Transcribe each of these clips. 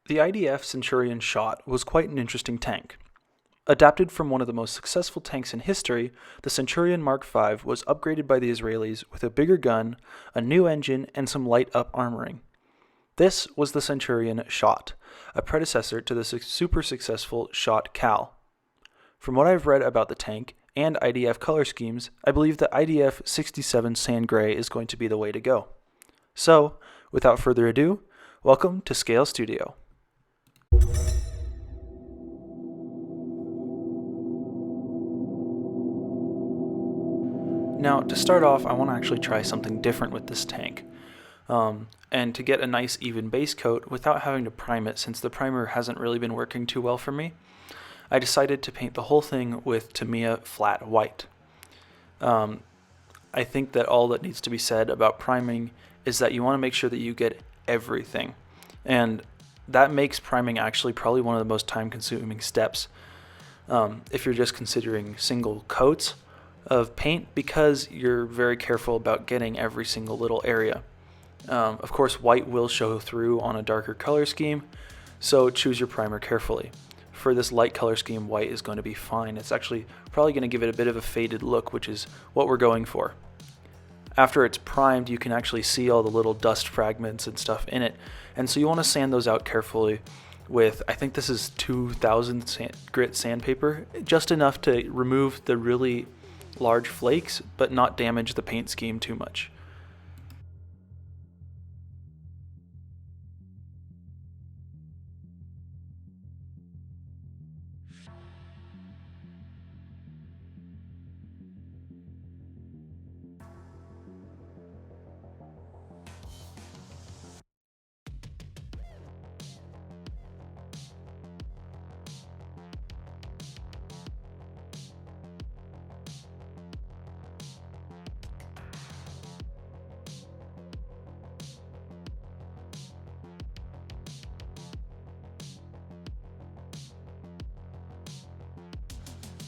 The IDF Centurion Sho't was quite an interesting tank. Adapted from one of the most successful tanks in history, the Centurion Mark V was upgraded by the Israelis with a bigger gun, a new engine, and some light-up armoring. This was the Centurion Sho't, a predecessor to the super successful Sho't Cal. From what I've read about the tank and IDF color schemes, I believe the IDF 67 Sand Gray is going to be the way to go. So, without further ado, welcome to Scale Studio. Now, to start off, I want to actually try something different with this tank. And to get a nice even base coat without having to prime it, since the primer hasn't really been working too well for me, I decided to paint the whole thing with Tamiya flat white. I think that all that needs to be said about priming is that you want to make sure that you get everything. And that makes priming actually probably one of the most time-consuming steps if you're just considering single coats of paint, because you're very careful about getting every single little area. Of course, white will show through on a darker color scheme, so choose your primer carefully. For this light color scheme, white is going to be fine. It's actually probably going to give it a bit of a faded look, which is what we're going for. After it's primed, you can actually see all the little dust fragments and stuff in it, and so you want to sand those out carefully with, I think this is 2000 grit sandpaper, just enough to remove the really large flakes, but not damage the paint scheme too much.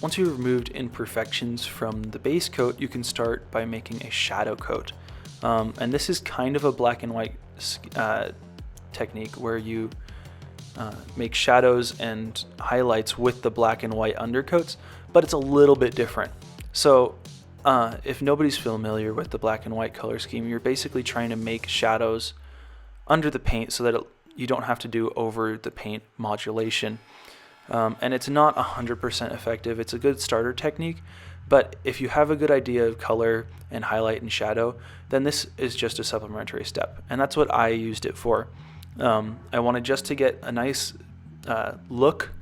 Once you've removed imperfections from the base coat, you can start by making a shadow coat. And this is kind of a black and white technique where you make shadows and highlights with the black and white undercoats, but it's a little bit different. So if nobody's familiar with the black and white color scheme, you're basically trying to make shadows under the paint so that you don't have to do over the paint modulation. And it's not 100% effective. It's a good starter technique, but if you have a good idea of color and highlight and shadow, then this is just a supplementary step, and that's what I used it for. I wanted just to get a nice look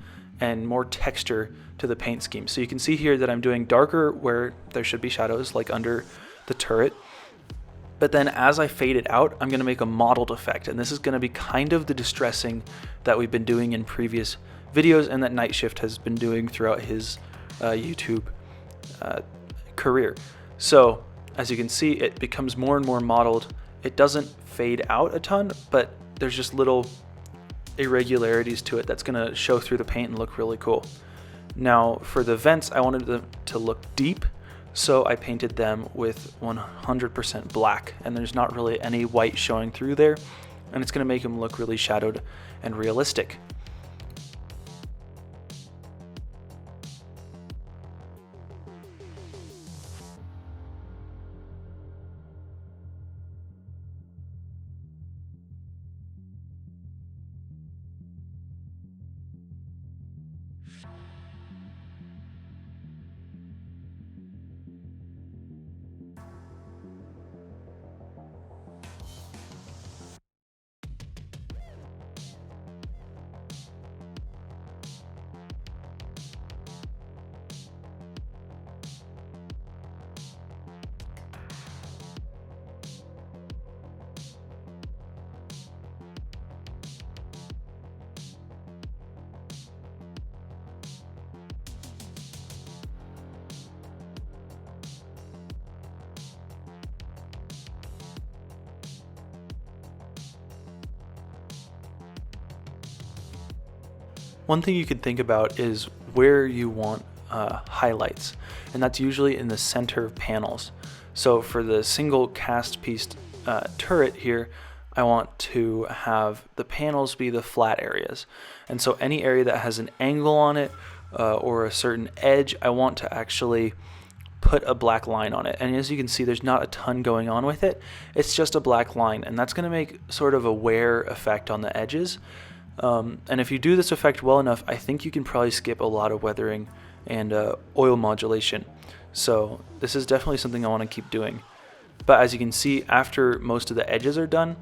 and more texture to the paint scheme. So you can see here that I'm doing darker where there should be shadows, like under the turret. But then as I fade it out, I'm going to make a mottled effect, and this is going to be kind of the distressing that we've been doing in previous videos and that Night Shift has been doing throughout his YouTube career. So as you can see, it becomes more and more mottled. It doesn't fade out a ton, but there's just little irregularities to it that's going to show through the paint and look really cool. Now for the vents, I wanted them to look deep, so I painted them with 100% black, and there's not really any white showing through there, and it's going to make them look really shadowed and realistic. One thing you can think about is where you want highlights, and that's usually in the center panels. So for the single cast piece turret here, I want to have the panels be the flat areas. And so any area that has an angle on it or a certain edge, I want to actually put a black line on it. And as you can see, there's not a ton going on with it. It's just a black line, and that's going to make sort of a wear effect on the edges. And if you do this effect well enough, I think you can probably skip a lot of weathering and oil modulation. So this is definitely something I want to keep doing. But as you can see, after most of the edges are done,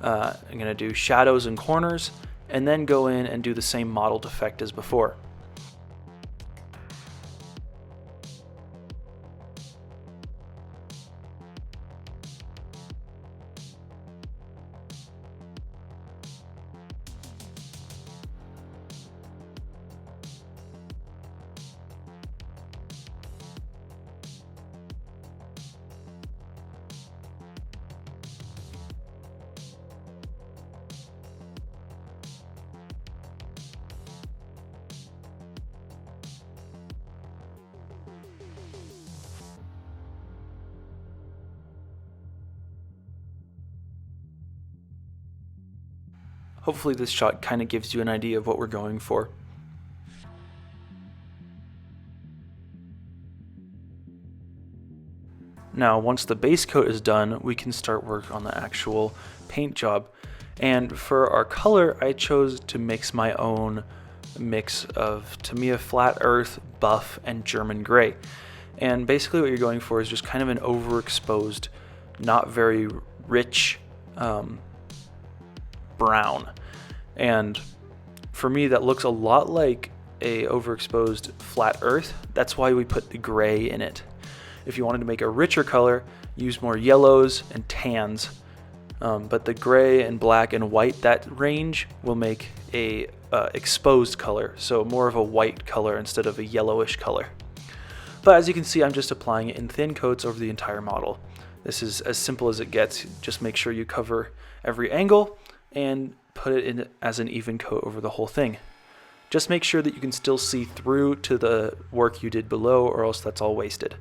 I'm going to do shadows and corners, and then go in and do the same mottled effect as before. Hopefully this shot kind of gives you an idea of what we're going for. Now, once the base coat is done, we can start work on the actual paint job. And for our color, I chose to mix my own mix of Tamiya Flat Earth, Buff, and German Gray. And basically what you're going for is just kind of an overexposed, not very rich brown. And for me, that looks a lot like a overexposed flat earth. That's why we put the gray in it. If you wanted to make a richer color, use more yellows and tans. But the gray and black and white, that range will make a exposed color, so more of a white color instead of a yellowish color. But as you can see, I'm just applying it in thin coats over the entire model. This is as simple as it gets. Just make sure you cover every angle and put it in as an even coat over the whole thing. Just make sure that you can still see through to the work you did below, or else that's all wasted.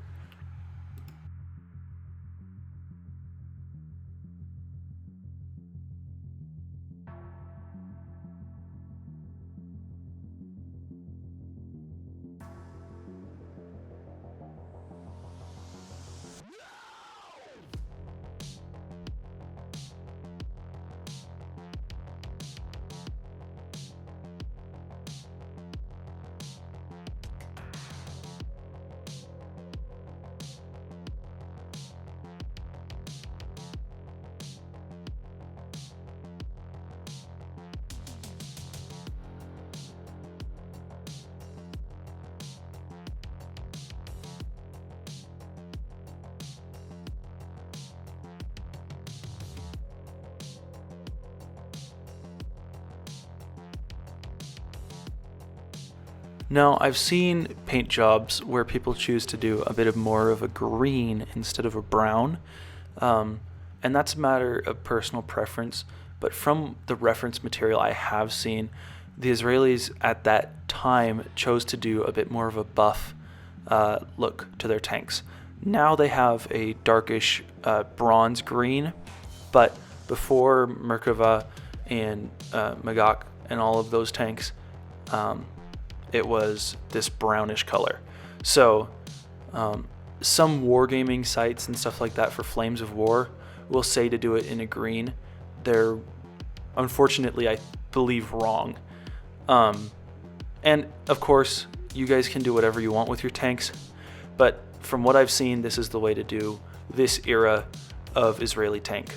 Now, I've seen paint jobs where people choose to do a bit of more of a green instead of a brown, and that's a matter of personal preference, but from the reference material I have seen, the Israelis at that time chose to do a bit more of a buff look to their tanks. Now they have a darkish bronze green, but before Merkava and Magak and all of those tanks, it was this brownish color. So some wargaming sites and stuff like that for Flames of War will say to do it in a green. They're unfortunately, I believe, wrong. And of course, you guys can do whatever you want with your tanks, but from what I've seen, this is the way to do this era of Israeli tank.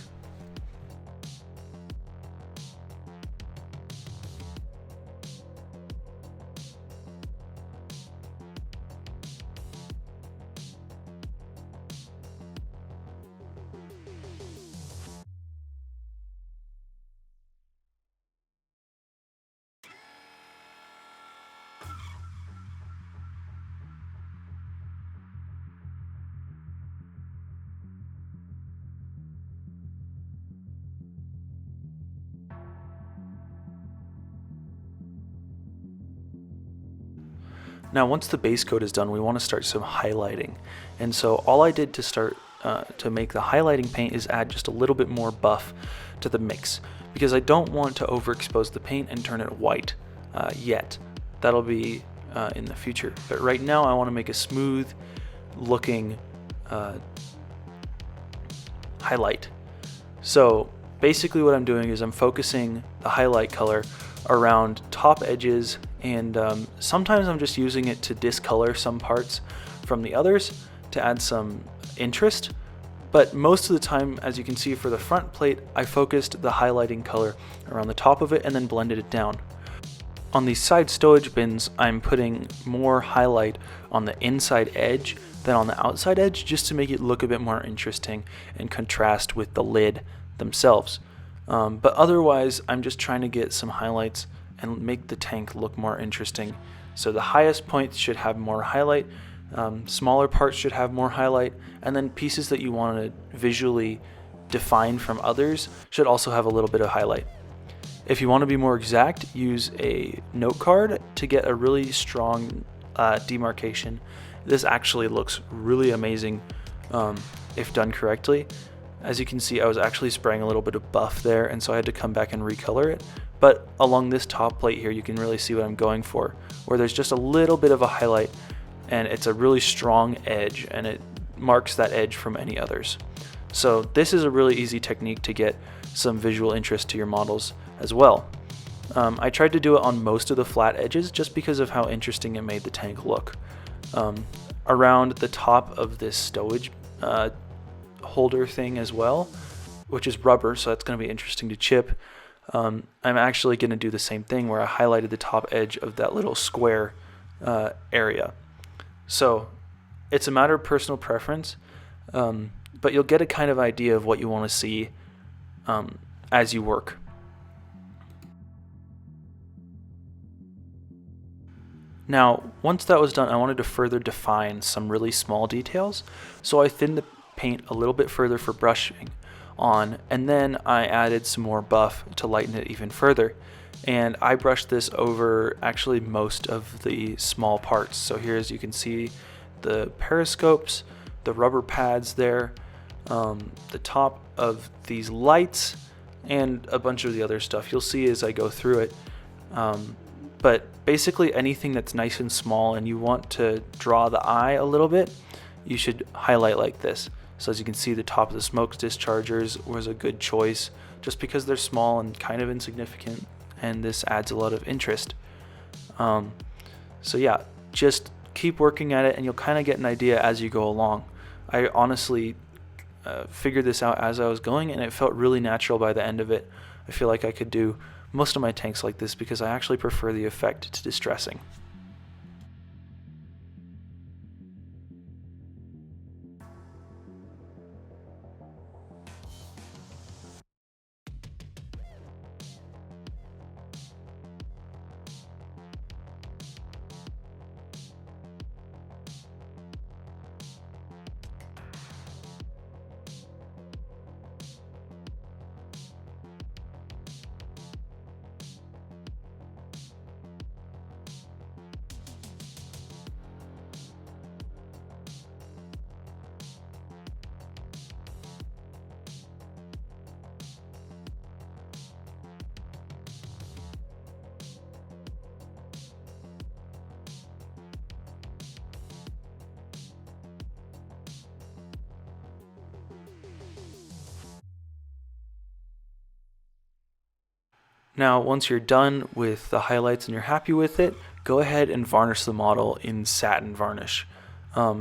Now, once the base coat is done, we want to start some highlighting. And so all I did to start to make the highlighting paint is add just a little bit more buff to the mix, because I don't want to overexpose the paint and turn it white yet. That'll be in the future, but right now I want to make a smooth looking highlight. So basically what I'm doing is I'm focusing the highlight color around top edges, and sometimes I'm just using it to discolor some parts from the others to add some interest. But most of the time, as you can see for the front plate, I focused the highlighting color around the top of it and then blended it down. On these side stowage bins, I'm putting more highlight on the inside edge than on the outside edge, just to make it look a bit more interesting and contrast with the lid themselves. But otherwise, I'm just trying to get some highlights and make the tank look more interesting. So the highest points should have more highlight, smaller parts should have more highlight, and then pieces that you want to visually define from others should also have a little bit of highlight. If you want to be more exact, use a note card to get a really strong demarcation. This actually looks really amazing if done correctly. As you can see, I was actually spraying a little bit of buff there, and so I had to come back and recolor it. But along this top plate here, you can really see what I'm going for, where there's just a little bit of a highlight, and it's a really strong edge, and it marks that edge from any others. So this is a really easy technique to get some visual interest to your models as well. I tried to do it on most of the flat edges just because of how interesting it made the tank look. Around the top of this stowage holder thing as well, which is rubber, so that's going to be interesting to chip. I'm actually going to do the same thing where I highlighted the top edge of that little square area. So it's a matter of personal preference, but you'll get a kind of idea of what you want to see as you work. Now, once that was done, I wanted to further define some really small details, so I thinned the paint a little bit further for brushing on, and then I added some more buff to lighten it even further. And I brushed this over actually most of the small parts. So here, as you can see, the periscopes, the rubber pads there, the top of these lights, and a bunch of the other stuff. You'll see as I go through it. But basically anything that's nice and small and you want to draw the eye a little bit, you should highlight like this. So as you can see, the top of the smoke dischargers was a good choice just because they're small and kind of insignificant, and this adds a lot of interest. So yeah, just keep working at it and you'll kind of get an idea as you go along. I honestly figured this out as I was going, and it felt really natural by the end of it. I feel like I could do most of my tanks like this because I actually prefer the effect to distressing. Now, once you're done with the highlights and you're happy with it, go ahead and varnish the model in satin varnish.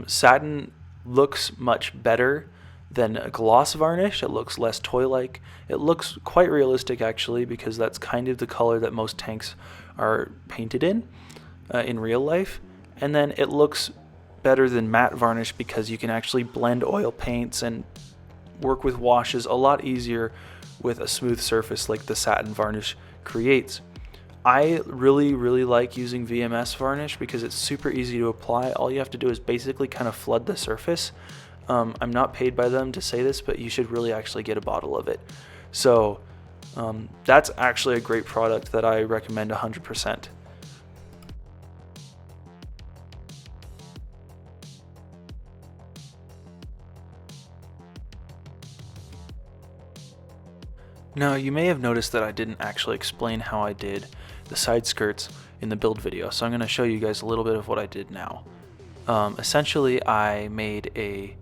Satin looks much better than a gloss varnish. It looks less toy-like. It looks quite realistic actually, because that's kind of the color that most tanks are painted in real life. And then it looks better than matte varnish because you can actually blend oil paints and work with washes a lot easier with a smooth surface like the satin varnish creates. I really like using VMS varnish because it's super easy to apply. All you have to do is basically kind of flood the surface. I'm not paid by them to say this, but you should really actually get a bottle of it. So that's actually a great product that I recommend 100%. Now, you may have noticed that I didn't actually explain how I did the side skirts in the build video, so I'm going to show you guys a little bit of what I did now. Essentially, I made a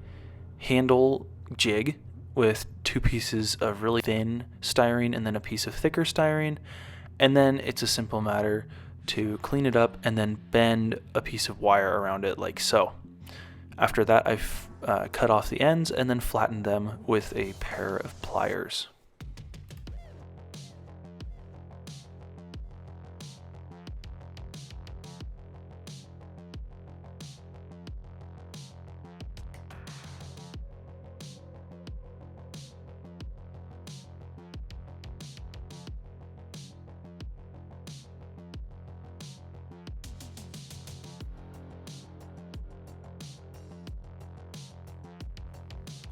handle jig with two pieces of really thin styrene and then a piece of thicker styrene, and then it's a simple matter to clean it up and then bend a piece of wire around it like so. After that, I've cut off the ends and then flattened them with a pair of pliers.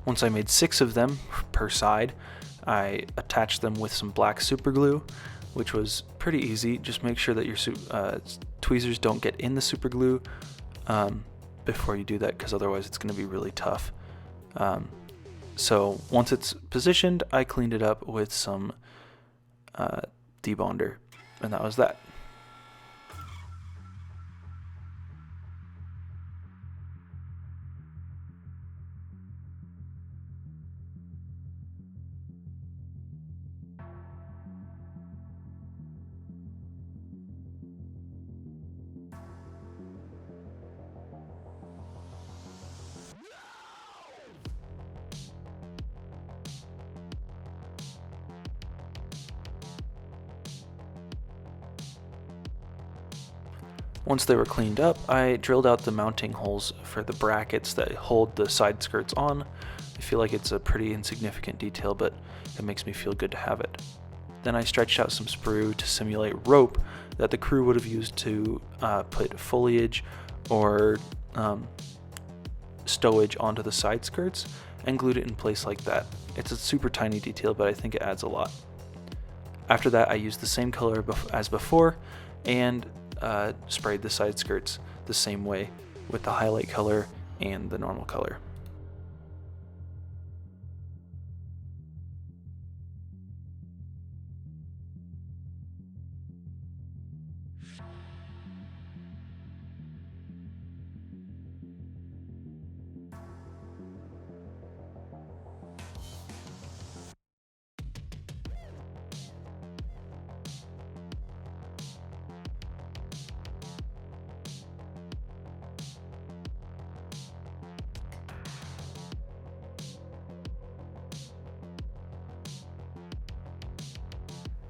Once I made 6 of them per side, I attached them with some black super glue, which was pretty easy. Just make sure that your tweezers don't get in the super glue before you do that, because otherwise it's going to be really tough. So once it's positioned, I cleaned it up with some debonder, and that was that. Once they were cleaned up, I drilled out the mounting holes for the brackets that hold the side skirts on. I feel like it's a pretty insignificant detail, but it makes me feel good to have it. Then I stretched out some sprue to simulate rope that the crew would have used to put foliage or stowage onto the side skirts, and glued it in place like that. It's a super tiny detail, but I think it adds a lot. After that, I used the same color as before and sprayed the side skirts the same way with the highlight color and the normal color.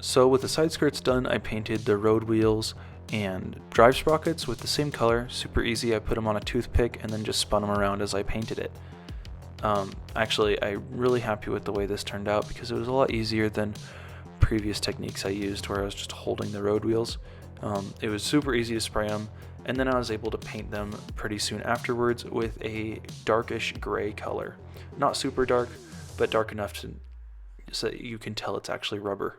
So with the side skirts done, I painted the road wheels and drive sprockets with the same color. Super easy. I put them on a toothpick and then just spun them around as I painted it. Actually, I'm really happy with the way this turned out because it was a lot easier than previous techniques I used where I was just holding the road wheels. It was super easy to spray them, and then I was able to paint them pretty soon afterwards with a darkish gray color. Not super dark, but dark enough so that you can tell it's actually rubber.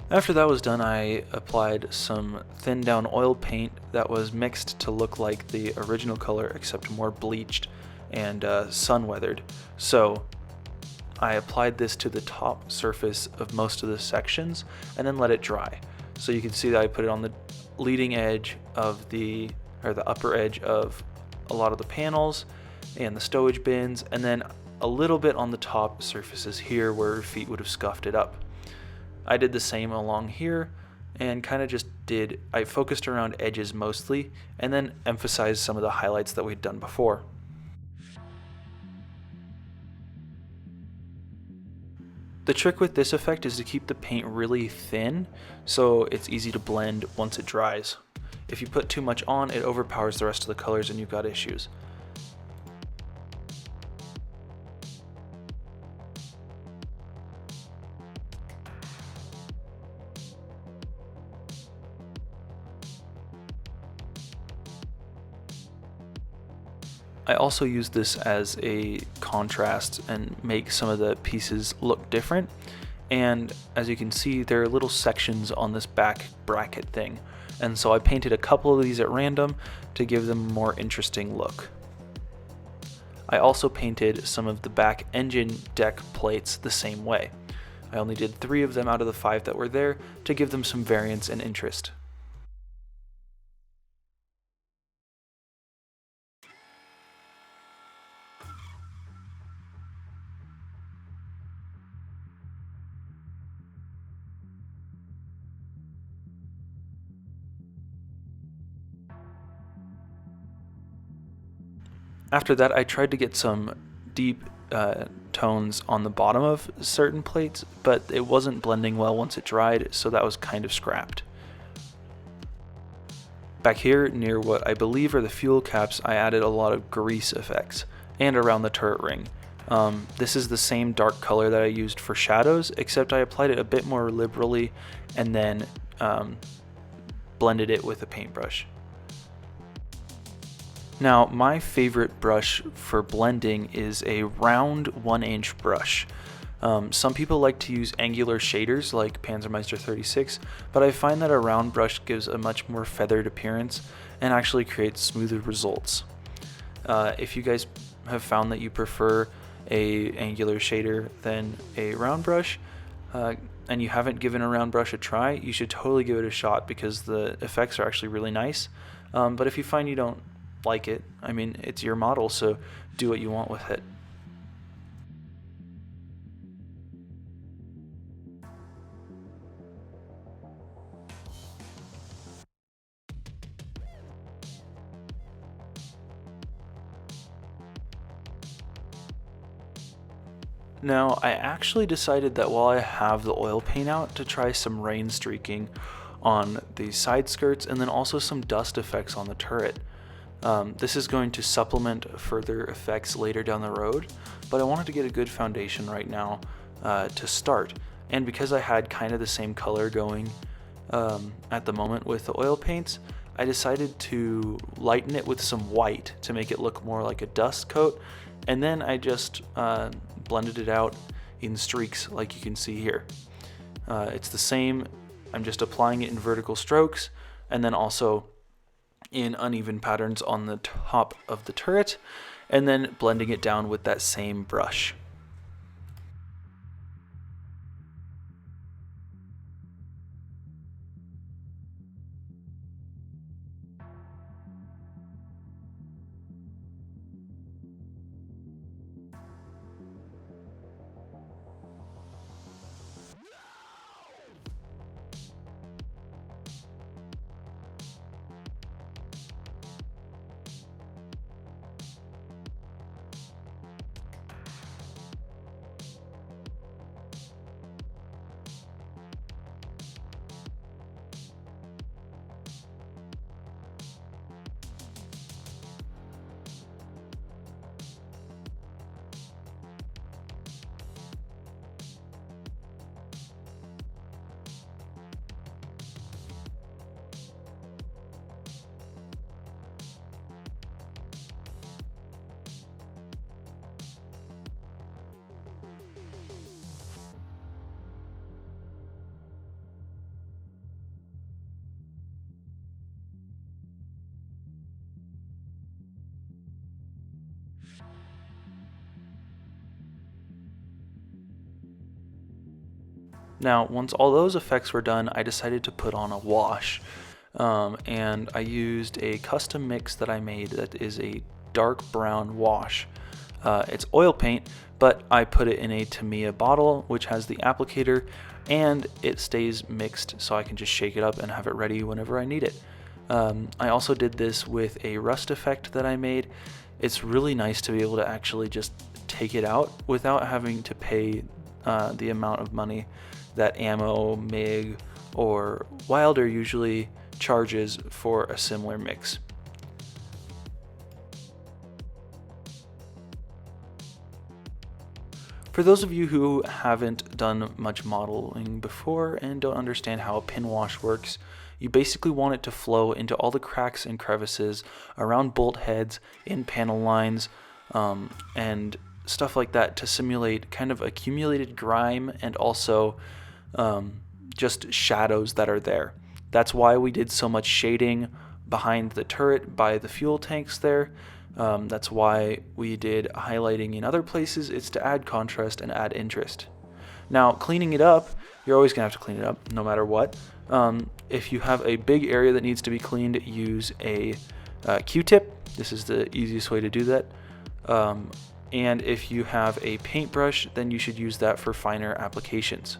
After that was done, I applied some thinned down oil paint that was mixed to look like the original color except more bleached and sun weathered. So I applied this to the top surface of most of the sections and then let it dry. So you can see that I put it on the leading edge of the upper edge of a lot of the panels and the stowage bins, and then a little bit on the top surfaces here where feet would have scuffed it up. I did the same along here and kind of I focused around edges mostly and then emphasized some of the highlights that we'd done before. The trick with this effect is to keep the paint really thin so it's easy to blend once it dries. If you put too much on, it overpowers the rest of the colors and you've got issues. I also use this as a contrast and make some of the pieces look different. And as you can see, there are little sections on this back bracket thing. And so I painted a couple of these at random to give them a more interesting look. I also painted some of the back engine deck plates the same way. I only did 3 of them out of the 5 that were there to give them some variance and interest. After that, I tried to get some deep tones on the bottom of certain plates, but it wasn't blending well once it dried, so that was kind of scrapped. Back here, near what I believe are the fuel caps, I added a lot of grease effects, and around the turret ring. This is the same dark color that I used for shadows, except I applied it a bit more liberally and then blended it with a paintbrush. Now, my favorite brush for blending is a round 1-inch brush. Some people like to use angular shaders like Panzermeister 36, but I find that a round brush gives a much more feathered appearance and actually creates smoother results. If you guys have found that you prefer a angular shader than a round brush, and you haven't given a round brush a try, you should totally give it a shot because the effects are actually really nice. But if you find you don't like it, I mean, it's your model, so do what you want with it. Now, I actually decided that while I have the oil paint out, to try some rain streaking on the side skirts and then also some dust effects on the turret. This is going to supplement further effects later down the road, but I wanted to get a good foundation right now to start. And because I had kind of the same color going at the moment with the oil paints, I decided to lighten it with some white to make it look more like a dust coat, and then I just blended it out in streaks like you can see here. It's the same, I'm just applying it in vertical strokes and then also in uneven patterns on the top of the turret, and then blending it down with that same brush. Now, once all those effects were done, I decided to put on a wash. And I used a custom mix that I made that is a dark brown wash. It's oil paint, but I put it in a Tamiya bottle, which has the applicator, and it stays mixed so I can just shake it up and have it ready whenever I need it. I also did this with a rust effect that I made. It's really nice to be able to actually just take it out without having to pay the amount of money that Ammo, MIG, or Wilder usually charges for a similar mix. For those of you who haven't done much modeling before and don't understand how a pin wash works, you basically want it to flow into all the cracks and crevices around bolt heads, in panel lines, and stuff like that to simulate kind of accumulated grime and also just shadows that are there. That's why we did so much shading behind the turret by the fuel tanks there. That's why we did highlighting in other places. It's to add contrast and add interest. Now, cleaning it up, you're always going to have to clean it up no matter what. If you have a big area that needs to be cleaned, use a Q-tip. This is the easiest way to do that. And if you have a paintbrush, then you should use that for finer applications.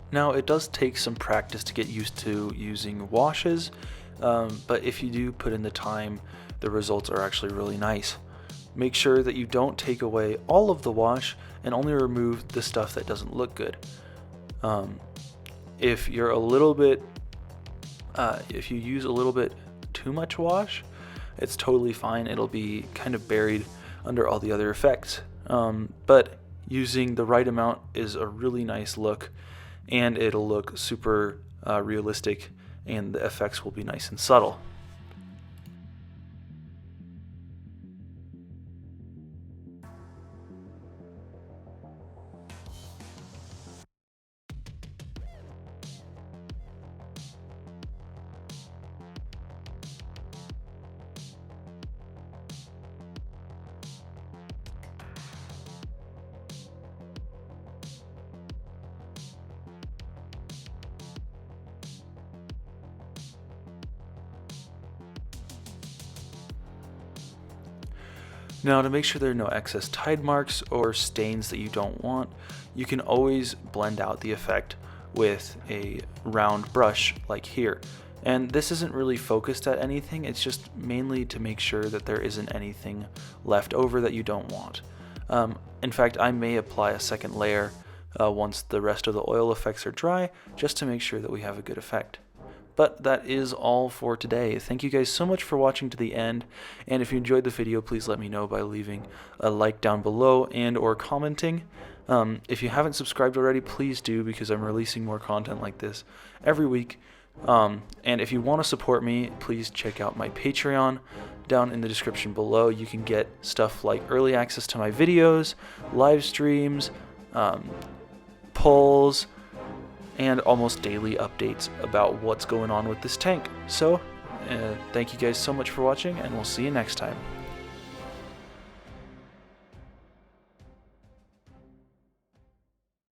Now, it does take some practice to get used to using washes, but if you do put in the time, the results are actually really nice. Make sure that you don't take away all of the wash and only remove the stuff that doesn't look good. If you're a little bit, if you use a little bit too much wash, it's totally fine. It'll be kind of buried under all the other effects. But using the right amount is a really nice look, and it'll look super realistic, and the effects will be nice and subtle. Now, to make sure there are no excess tide marks or stains that you don't want, you can always blend out the effect with a round brush like here. And this isn't really focused at anything, it's just mainly to make sure that there isn't anything left over that you don't want. In fact, I may apply a second layer once the rest of the oil effects are dry, just to make sure that we have a good effect. But that is all for today. Thank you guys so much for watching to the end, and if you enjoyed the video, please let me know by leaving a like down below and or commenting. If you haven't subscribed already, please do, because I'm releasing more content like this every week. And if you want to support me, please check out my Patreon down in the description below. You can get stuff like early access to my videos, live streams, polls, and almost daily updates about what's going on with this tank. So, thank you guys so much for watching, and we'll see you next time.